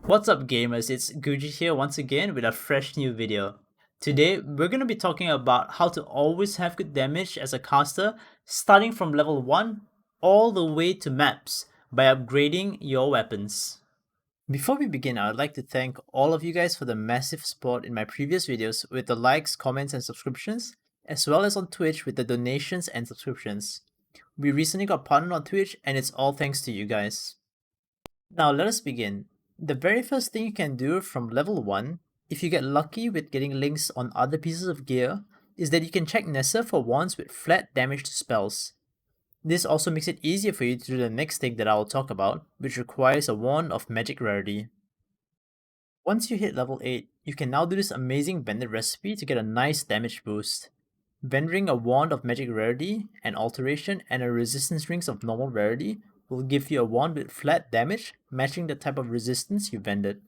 What's up gamers, it's Gucci here once again with a fresh new video. Today we're going to be talking about how to always have good damage as a caster starting from level 1 all the way to maps by upgrading your weapons. Before we begin, I would like to thank all of you guys for the massive support in my previous videos with the likes, comments and subscriptions, as well as on Twitch with the donations and subscriptions. We recently got partnered on Twitch and it's all thanks to you guys. Now let us begin. The very first thing you can do from level 1, if you get lucky with getting links on other pieces of gear, is that you can check Nessa for wands with flat damage to spells. This also makes it easier for you to do the next thing that I will talk about, which requires a wand of magic rarity. Once you hit level 8, you can now do this amazing vendor recipe to get a nice damage boost. Vendoring a wand of magic rarity, an alteration, and a resistance rings of normal rarity will give you a wand with flat damage matching the type of resistance you vended.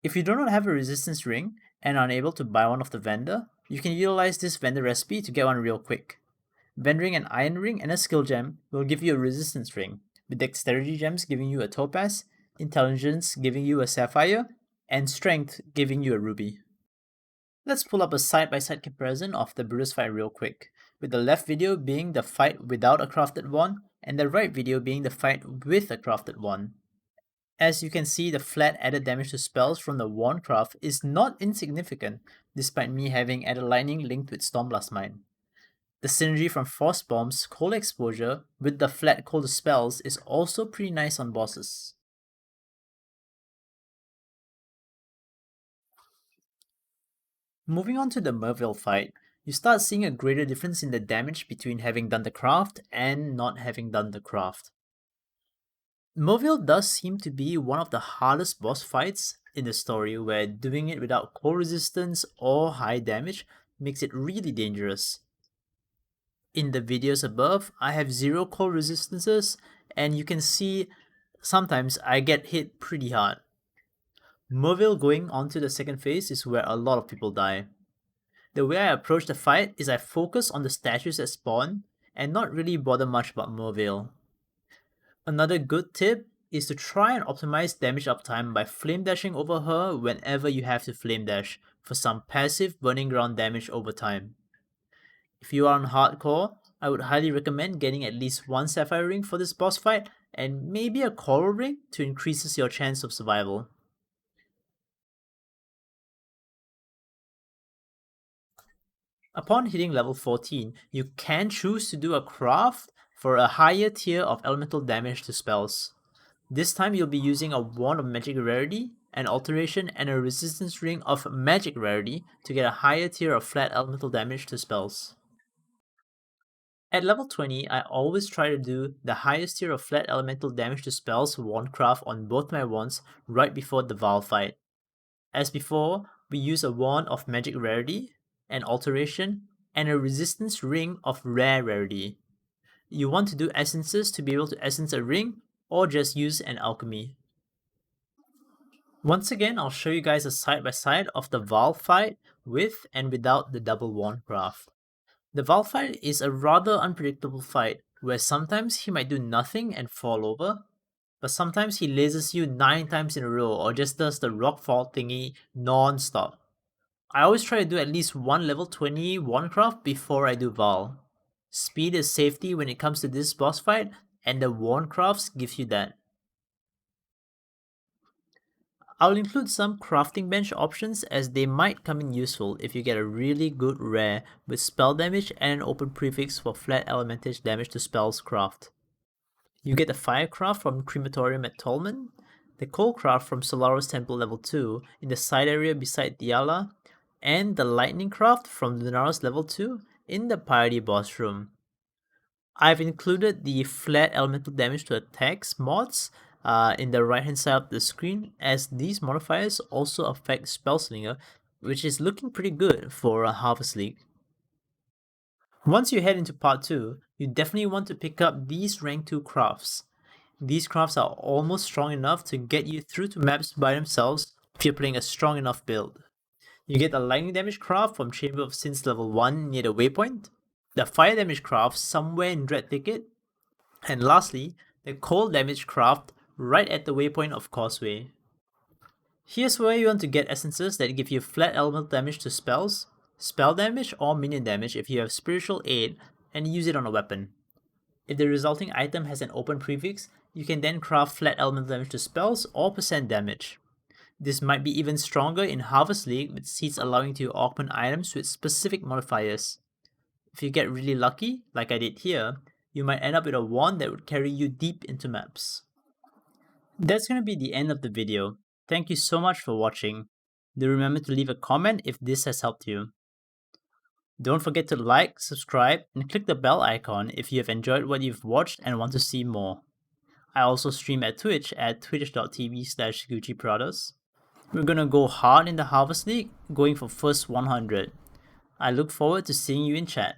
If you do not have a resistance ring and are unable to buy one off the vendor, you can utilize this vendor recipe to get one real quick. Vendoring an iron ring and a skill gem will give you a resistance ring, with dexterity gems giving you a topaz, intelligence giving you a sapphire, and strength giving you a ruby. Let's pull up a side-by-side comparison of the Brutus fight real quick, with the left video being the fight without a crafted wand, and the right video being the fight with a crafted wand. As you can see, the flat added damage to spells from the wand craft is not insignificant, despite me having added lightning linked with Stormblast Mine. The synergy from Frost Bomb's cold exposure with the flat cold spells is also pretty nice on bosses. Moving on to the Merveil fight, you start seeing a greater difference in the damage between having done the craft and not having done the craft. Merveil does seem to be one of the hardest boss fights in the story, where doing it without cold resistance or high damage makes it really dangerous. In the videos above, I have 0 cold resistances, and you can see sometimes I get hit pretty hard. Merveil going on to the second phase is where a lot of people die. The way I approach the fight is I focus on the statues that spawn and not really bother much about Merveil. Another good tip is to try and optimize damage uptime by flame dashing over her whenever you have to flame dash for some passive burning ground damage over time. If you are on hardcore, I would highly recommend getting at least 1 sapphire ring for this boss fight and maybe a coral ring to increases your chance of survival. Upon hitting level 14, you can choose to do a craft for a higher tier of elemental damage to spells. This time you'll be using a wand of magic rarity, an alteration, and a resistance ring of magic rarity to get a higher tier of flat elemental damage to spells. At level 20, I always try to do the highest tier of flat elemental damage to spells wand craft on both my wands right before the Vaal fight. As before, we use a wand of magic rarity, an alteration, and a resistance ring of rare rarity. You want to do essences to be able to essence a ring, or just use an alchemy. Once again, I'll show you guys a side-by-side of the Vaal fight with and without the double wand craft. The Vaal fight is a rather unpredictable fight, where sometimes he might do nothing and fall over, but sometimes he lasers you 9 times in a row or just does the rock fall thingy non-stop. I always try to do at least 1 level 20 wand craft before I do Vaal. Speed is safety when it comes to this boss fight, and the wand crafts give you that. I'll include some crafting bench options as they might come in useful if you get a really good rare with spell damage and an open prefix for flat elementage damage to spells craft. You get the fire craft from Crematorium at Tolman, the coal craft from Solaris Temple level 2 in the side area beside Diala, and the lightning craft from Lunaris level 2 in the Piety boss room. I've included the flat elemental damage to attacks mods in the right hand side of the screen, as these modifiers also affect spellslinger, which is looking pretty good for a Harvest League. Once you head into part 2, you definitely want to pick up these rank 2 crafts. These crafts are almost strong enough to get you through to maps by themselves if you're playing a strong enough build. You get the lightning damage craft from Chamber of Sins level 1 near the waypoint, the fire damage craft somewhere in Dread Thicket, and lastly, the cold damage craft right at the waypoint of Causeway. Here's where you want to get essences that give you flat elemental damage to spells, spell damage, or minion damage if you have spiritual aid, and use it on a weapon. If the resulting item has an open prefix, you can then craft flat elemental damage to spells or percent damage. This might be even stronger in Harvest League with seeds allowing you to augment items with specific modifiers. If you get really lucky, like I did here, you might end up with a wand that would carry you deep into maps. That's gonna be the end of the video. Thank you so much for watching. Do remember to leave a comment if this has helped you. Don't forget to like, subscribe, and click the bell icon if you have enjoyed what you've watched and want to see more. I also stream at Twitch at twitch.tv/GucciPradas. We're gonna go hard in the Harvest League, going for first 100. I look forward to seeing you in chat.